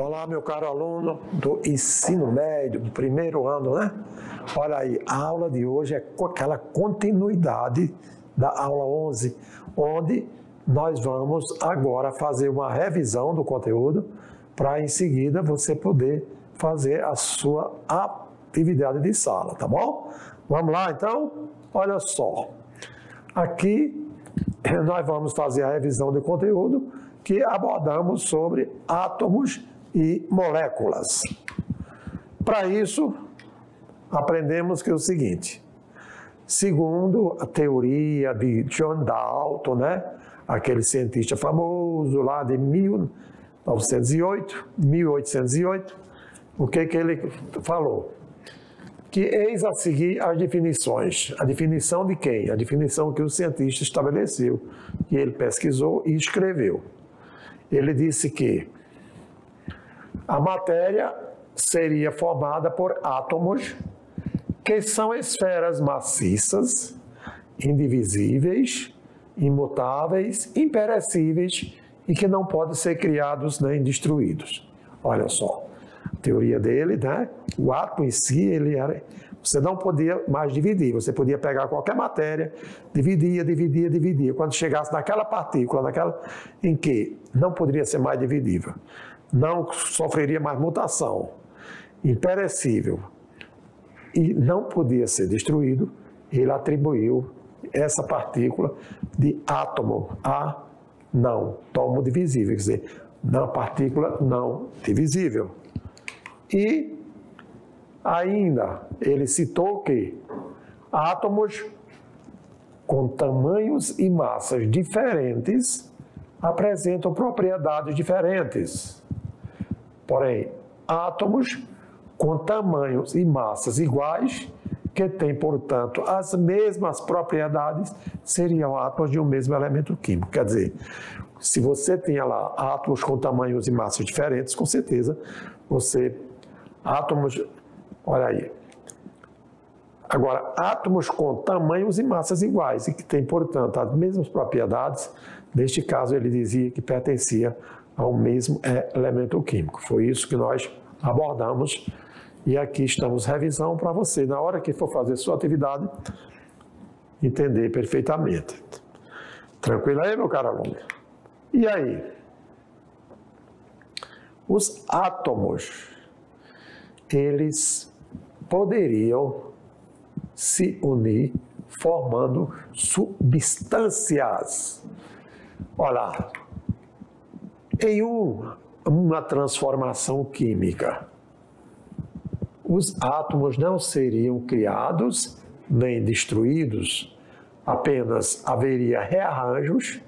Olá, meu caro aluno do ensino médio, do primeiro ano, né? Olha aí, a aula de hoje é com aquela continuidade da aula 11, onde nós vamos agora fazer uma revisão do conteúdo para em seguida você poder fazer a sua atividade de sala, tá bom? Vamos lá então? Olha só, aqui nós vamos fazer a revisão do conteúdo que abordamos sobre átomos e moléculas. Para isso, aprendemos que é o seguinte: segundo a teoria de John Dalton, né, aquele cientista famoso lá de 1808, o que ele falou? Que eis a seguir as definições. A definição de quem? A definição que o cientista estabeleceu, que ele pesquisou e escreveu. Ele disse que a matéria seria formada por átomos que são esferas maciças, indivisíveis, imutáveis, imperecíveis e que não podem ser criados nem destruídos. Olha só, a teoria dele, né? O átomo em si, você não podia mais dividir, você podia pegar qualquer matéria, dividia. Quando chegasse naquela partícula, em que não poderia ser mais dividível, não sofreria mais mutação, imperecível e não podia ser destruído, ele atribuiu essa partícula de átomo a não tomo divisível, quer dizer, na partícula não divisível. E ainda ele citou que átomos com tamanhos e massas diferentes apresentam propriedades diferentes. Porém, átomos com tamanhos e massas iguais, que têm, portanto, as mesmas propriedades, seriam átomos de um mesmo elemento químico. Quer dizer, se você tinha lá átomos com tamanhos e massas diferentes, com certeza átomos, olha aí. Agora, átomos com tamanhos e massas iguais e que têm, portanto, as mesmas propriedades, neste caso ele dizia que pertencia ao mesmo elemento químico. Foi isso que nós abordamos e aqui estamos revisão para você, na hora que for fazer sua atividade, entender perfeitamente. Tranquilo aí, meu caro aluno? E aí? Os átomos, eles poderiam se unir formando substâncias. Olha, em uma transformação química, os átomos não seriam criados nem destruídos, apenas haveria rearranjos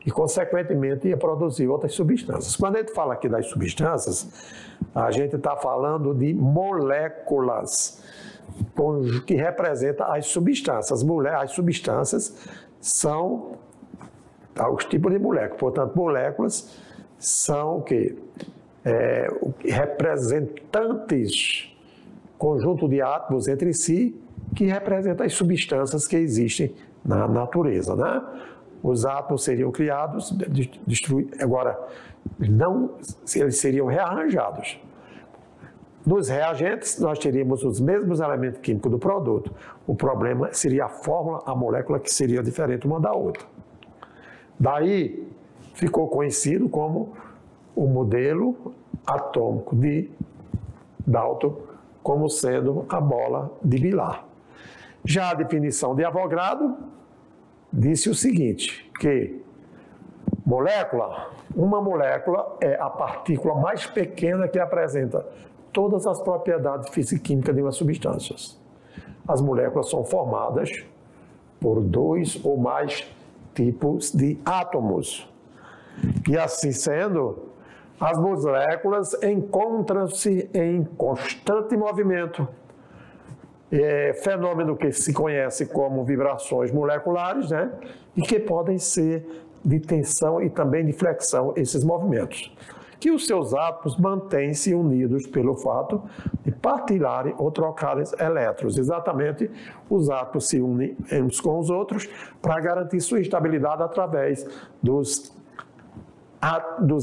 e, consequentemente, ia produzir outras substâncias. Quando a gente fala aqui das substâncias, a gente está falando de moléculas, que representam as substâncias. As substâncias são os tipos de moléculas. Portanto, moléculas são o quê? Representantes, conjunto de átomos entre si, que representam as substâncias que existem na natureza, né? Os átomos seriam criados, destruídos, agora, eles seriam rearranjados. Nos reagentes, nós teríamos os mesmos elementos químicos do produto. O problema seria a fórmula, a molécula, que seria diferente uma da outra. Daí, ficou conhecido como o modelo atômico de Dalton, como sendo a bola de bilhar. Já a definição de Avogadro disse o seguinte, que uma molécula é a partícula mais pequena que apresenta todas as propriedades físico-químicas de uma substância. As moléculas são formadas por 2 ou mais tipos de átomos. E assim sendo, as moléculas encontram-se em constante movimento. Fenômeno que se conhece como vibrações moleculares, né? E que podem ser de tensão e também de flexão, esses movimentos. Que os seus átomos mantêm-se unidos pelo fato de partilharem ou trocarem elétrons. Exatamente, os átomos se unem uns com os outros para garantir sua estabilidade através dos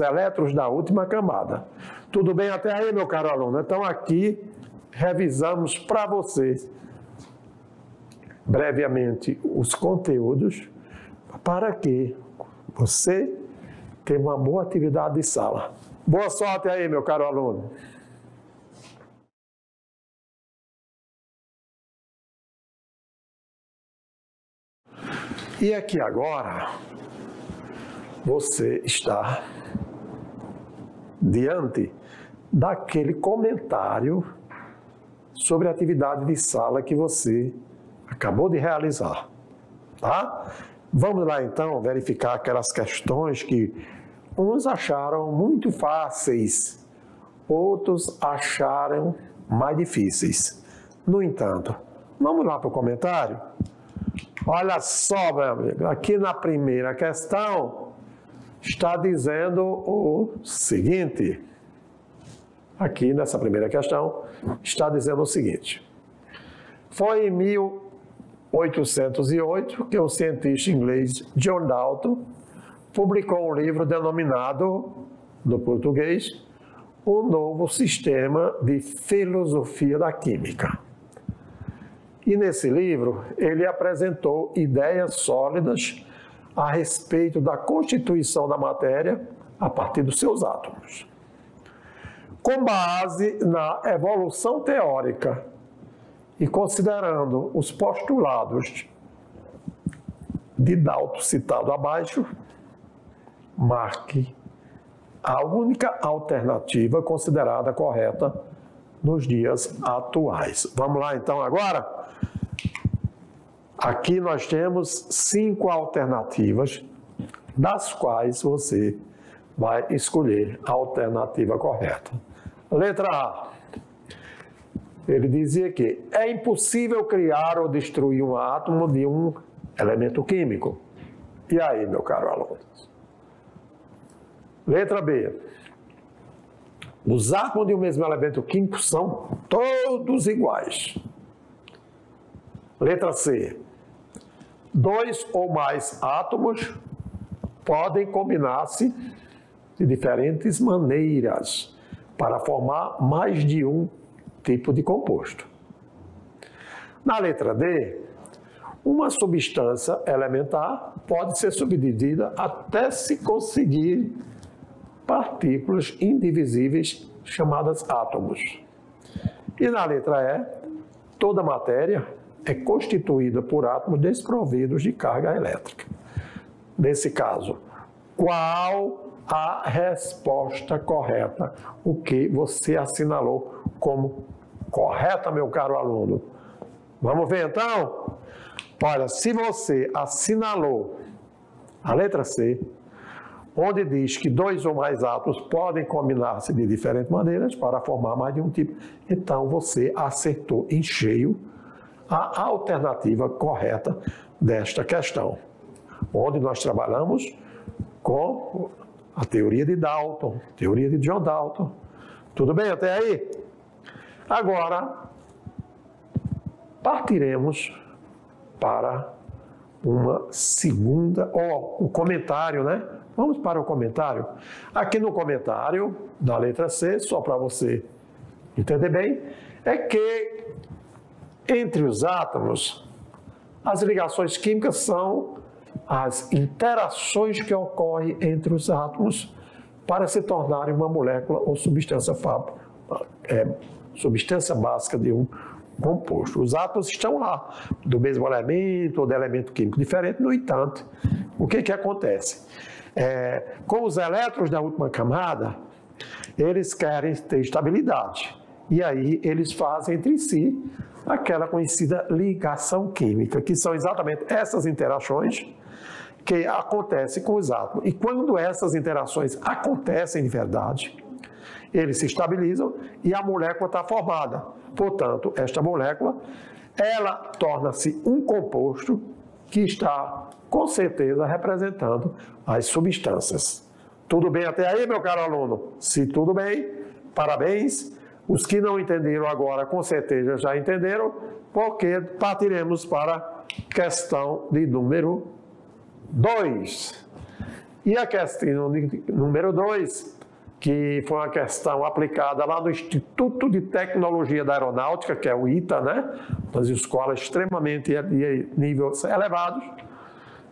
elétrons da última camada. Tudo bem até aí, meu caro aluno? Então, aqui, revisamos para vocês, brevemente, os conteúdos, para que você tenha uma boa atividade de sala. Boa sorte aí, meu caro aluno. E aqui agora, você está diante daquele comentário sobre a atividade de sala que você acabou de realizar, tá? Vamos lá então verificar aquelas questões que uns acharam muito fáceis, outros acharam mais difíceis. No entanto, vamos lá para o comentário? Olha só, meu amigo, aqui na primeira questão está dizendo o seguinte. Aqui nessa primeira questão está dizendo o seguinte. Foi em 1808 que o cientista inglês John Dalton publicou um livro denominado, no português, Um Novo Sistema de Filosofia da Química. E nesse livro, ele apresentou ideias sólidas a respeito da constituição da matéria a partir dos seus átomos. Com base na evolução teórica e considerando os postulados de Dalton citado abaixo, marque a única alternativa considerada correta nos dias atuais. Vamos lá então agora? Aqui nós temos 5 alternativas, das quais você vai escolher a alternativa correta. Letra A. Ele dizia que é impossível criar ou destruir um átomo de um elemento químico. E aí, meu caro aluno? Letra B. Os átomos de um mesmo elemento químico são todos iguais. Letra C. 2 ou mais átomos podem combinar-se de diferentes maneiras para formar mais de um tipo de composto. Na letra D, uma substância elementar pode ser subdividida até se conseguir partículas indivisíveis chamadas átomos. E na letra E, toda matéria é constituída por átomos desprovidos de carga elétrica. Nesse caso, qual a resposta correta? O que você assinalou como correta, meu caro aluno? Vamos ver então? Olha, se você assinalou a letra C, onde diz que 2 ou mais átomos podem combinar-se de diferentes maneiras para formar mais de um tipo, então você acertou em cheio a alternativa correta desta questão, onde nós trabalhamos com a teoria de Dalton, teoria de John Dalton. Tudo bem até aí? Agora, partiremos para uma segunda, o comentário, né? Vamos para o comentário. Aqui no comentário, da letra C, só para você entender bem, é que entre os átomos, as ligações químicas são as interações que ocorrem entre os átomos para se tornarem uma molécula ou substância básica de um composto. Os átomos estão lá, do mesmo elemento ou de elemento químico diferente, no entanto, o que acontece? Com os elétrons da última camada, eles querem ter estabilidade. E aí eles fazem entre si aquela conhecida ligação química, que são exatamente essas interações que acontecem com os átomos. E quando essas interações acontecem de verdade, eles se estabilizam e a molécula está formada. Portanto, esta molécula, ela torna-se um composto que está, com certeza, representando as substâncias. Tudo bem até aí, meu caro aluno? Se tudo bem, parabéns. Os que não entenderam agora, com certeza já entenderam, porque partiremos para a questão de número 2. E a questão de número 2 que foi uma questão aplicada lá no Instituto de Tecnologia da Aeronáutica, que é o ITA, né? Das escolas extremamente de níveis elevados,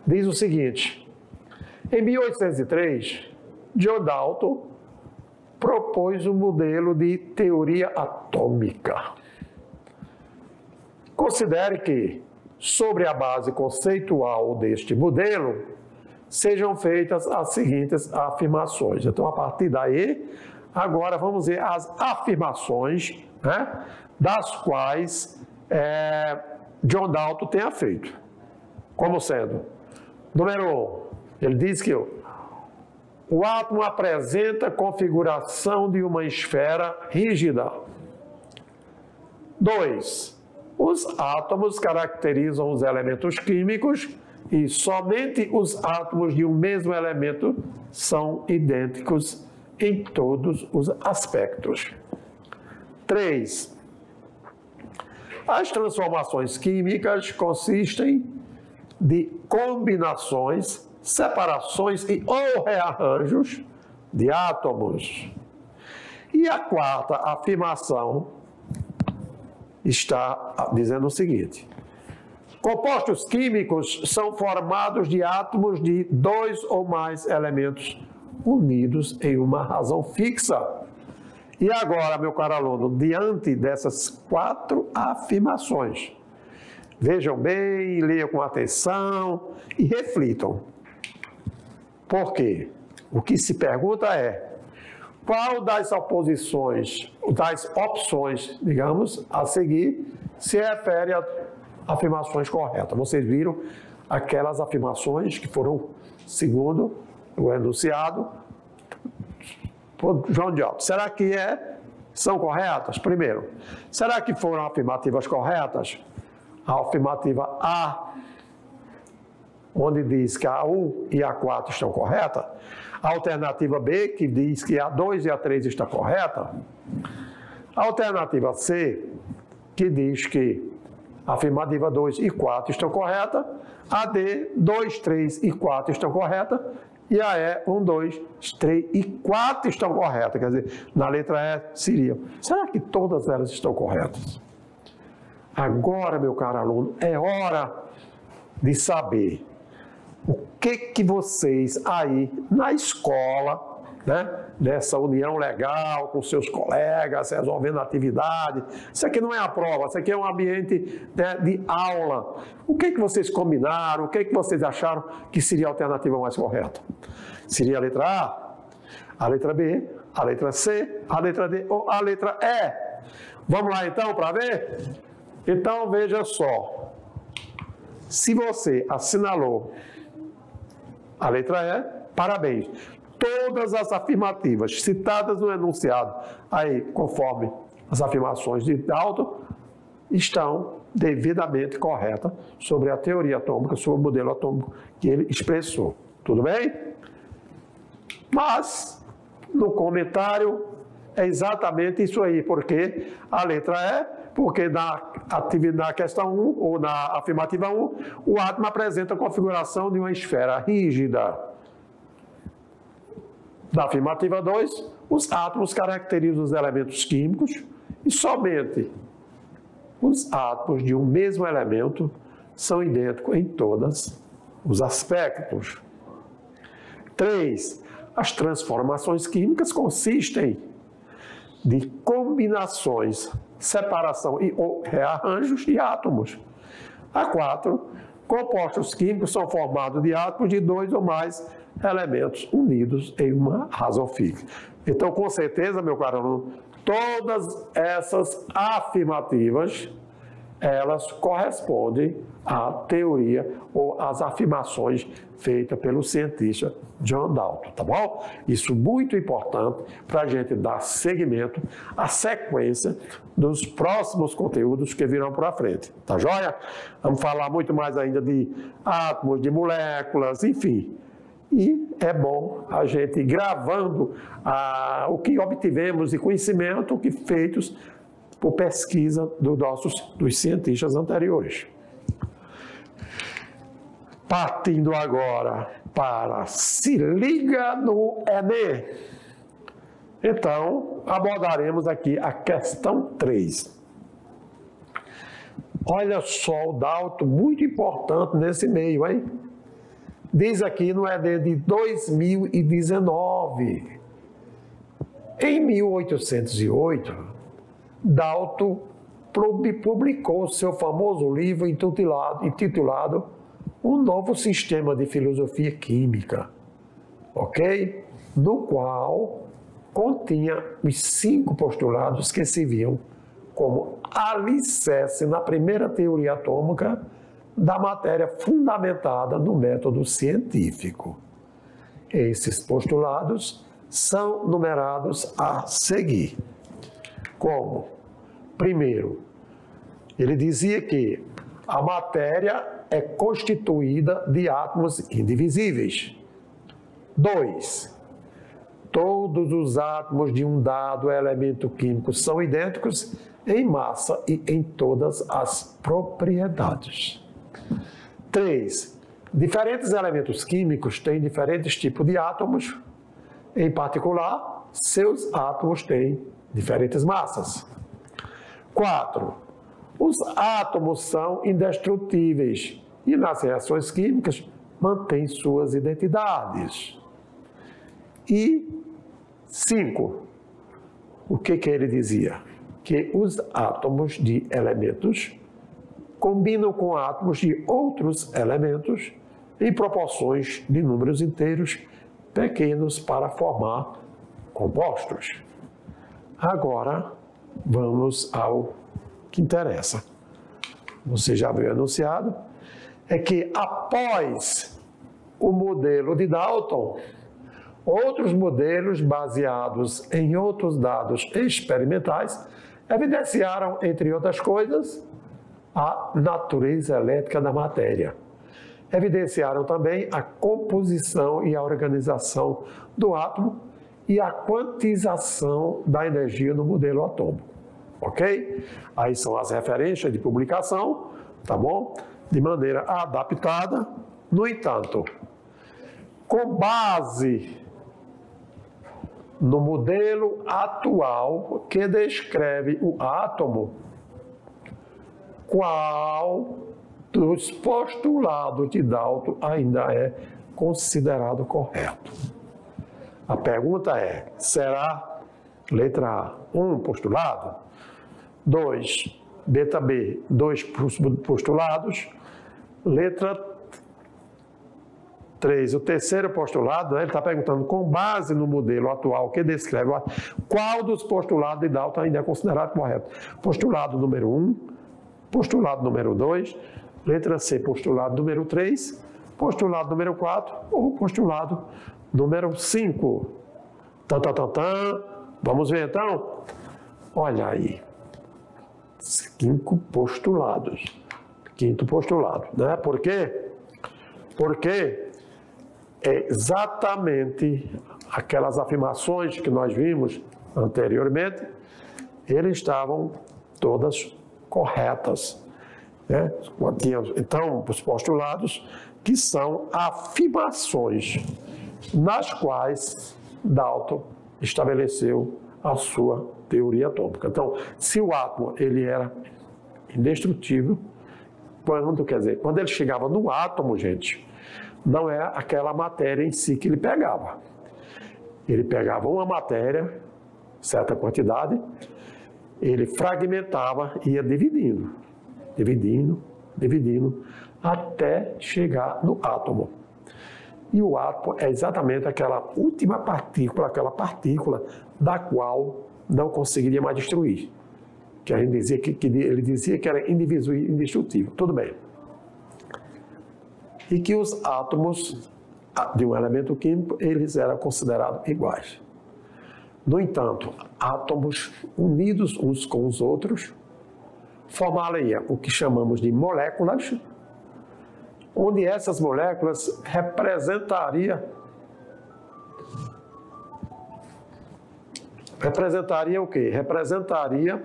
diz o seguinte: em 1803, John Dalton propôs um modelo de teoria atômica. Considere que, sobre a base conceitual deste modelo, sejam feitas as seguintes afirmações. Então, a partir daí, agora vamos ver as afirmações, né, das quais John Dalton tenha feito. Como sendo, número 1, ele diz que o átomo apresenta a configuração de uma esfera rígida. 2, os átomos caracterizam os elementos químicos e somente os átomos de um mesmo elemento são idênticos em todos os aspectos. 3. As transformações químicas consistem de combinações, separações e ou rearranjos de átomos. E a quarta afirmação está dizendo o seguinte: compostos químicos são formados de átomos de 2 ou mais elementos unidos em uma razão fixa. E agora, meu caro aluno, diante dessas 4 afirmações, vejam bem, leiam com atenção e reflitam. Por quê? O que se pergunta é: qual das opções, digamos, a seguir, se refere a afirmações corretas? Vocês viram aquelas afirmações que foram, segundo o enunciado por John Dalton. Será que são corretas? Primeiro, será que foram afirmativas corretas? A afirmativa A, onde diz que a 1 e a 4 estão corretas. A alternativa B, que diz que a 2 e a 3 está correta. A alternativa C, que diz que a afirmativa 2 e 4 estão corretas. A D, 2, 3 e 4 estão corretas. E a E, 1, 2, 3 e 4 estão corretas. Quer dizer, na letra E seria. Será que todas elas estão corretas? Agora, meu caro aluno, é hora de saber o que vocês aí na escola, né, nessa união legal com seus colegas, resolvendo a atividade. Isso aqui não é a prova, isso aqui é um ambiente, né, de aula. O que vocês combinaram, o que vocês acharam que seria a alternativa mais correta? Seria a letra A letra B, a letra C, a letra D ou a letra E? Vamos lá então para ver? Então veja só, se você assinalou a letra E, parabéns. Todas as afirmativas citadas no enunciado, aí, conforme as afirmações de Dalton, estão devidamente corretas sobre a teoria atômica, sobre o modelo atômico que ele expressou. Tudo bem? Mas, no comentário, é exatamente isso aí, porque a letra E, porque na questão 1, ou na afirmativa 1, o átomo apresenta a configuração de uma esfera rígida. Na afirmativa 2, os átomos caracterizam os elementos químicos e somente os átomos de um mesmo elemento são idênticos em todos os aspectos. 3. As transformações químicas consistem de combinações, separação e ou rearranjos de átomos. A 4. Compostos químicos são formados de átomos de 2 ou mais elementos unidos em uma razão fixa. Então, com certeza, meu caro aluno, todas essas afirmativas, elas correspondem à teoria ou às afirmações feitas pelo cientista John Dalton, tá bom? Isso muito importante para a gente dar seguimento à sequência dos próximos conteúdos que virão para frente, tá joia? Vamos falar muito mais ainda de átomos, de moléculas, enfim. E é bom a gente ir gravando o que obtivemos de conhecimento que feitos por pesquisa dos cientistas anteriores. Partindo agora para Se Liga no Enem. Então, abordaremos aqui a questão 3. Olha só o Dalton, muito importante nesse meio, hein? Diz aqui no Enem de 2019. Em 1808, Dalton publicou seu famoso livro intitulado Um Novo Sistema de Filosofia Química, ok? No qual continha os 5 postulados que se viam como alicerce na primeira teoria atômica da matéria fundamentada no método científico. Esses postulados são numerados a seguir. Como? Primeiro, ele dizia que a matéria é constituída de átomos indivisíveis. 2. Todos os átomos de um dado elemento químico são idênticos em massa e em todas as propriedades. 3. Diferentes elementos químicos têm diferentes tipos de átomos. Em particular, seus átomos têm diferentes massas. 4. Os átomos são indestrutíveis e nas reações químicas mantêm suas identidades. E 5. O que ele dizia? Que os átomos de elementos combinam com átomos de outros elementos em proporções de números inteiros pequenos para formar compostos. Agora, vamos ao que interessa. Você já viu anunciado, é que após o modelo de Dalton, outros modelos baseados em outros dados experimentais evidenciaram, entre outras coisas, a natureza elétrica da matéria. Evidenciaram também a composição e a organização do átomo e a quantização da energia no modelo atômico. Ok? Aí são as referências de publicação, tá bom? De maneira adaptada. No entanto, com base no modelo atual que descreve o átomo, qual dos postulados de Dalton ainda é considerado correto? A pergunta é, será letra A, 1 postulado? 2, beta B, 2 postulados. Letra 3, o terceiro postulado, ele está perguntando, com base no modelo atual que descreve qual dos postulados de Dalton ainda é considerado correto? Postulado número 1, postulado número 2, letra C, postulado número 3, postulado número 4 ou postulado número 5. Vamos ver então? Olha aí, 5 postulados. Quinto postulado, né? Por quê? Porque é exatamente aquelas afirmações que nós vimos anteriormente, eles estavam todas corretas, né? Então, os postulados que são afirmações nas quais Dalton estabeleceu a sua teoria atômica. Então, se o átomo ele era indestrutível, quando ele chegava no átomo, gente, não é aquela matéria em si que ele pegava. Ele pegava uma matéria, certa quantidade, ele fragmentava e ia dividindo, até chegar no átomo. E o átomo é exatamente aquela última partícula, da qual não conseguiria mais destruir. Que a gente dizia ele dizia que era indivisível e indestrutível. Tudo bem. E que os átomos de um elemento químico, eles eram considerados iguais. No entanto, átomos unidos uns com os outros formariam o que chamamos de moléculas, onde essas moléculas representariam o quê? Representaria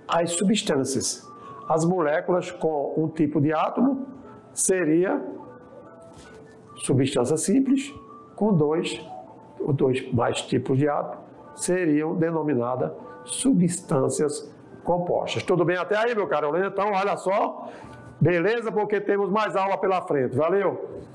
as substâncias. As moléculas com um tipo de átomo seria substância simples, com dois mais tipos de átomo seriam denominadas substâncias compostas. Tudo bem até aí, meu caro? Então, olha só, beleza? Porque temos mais aula pela frente. Valeu!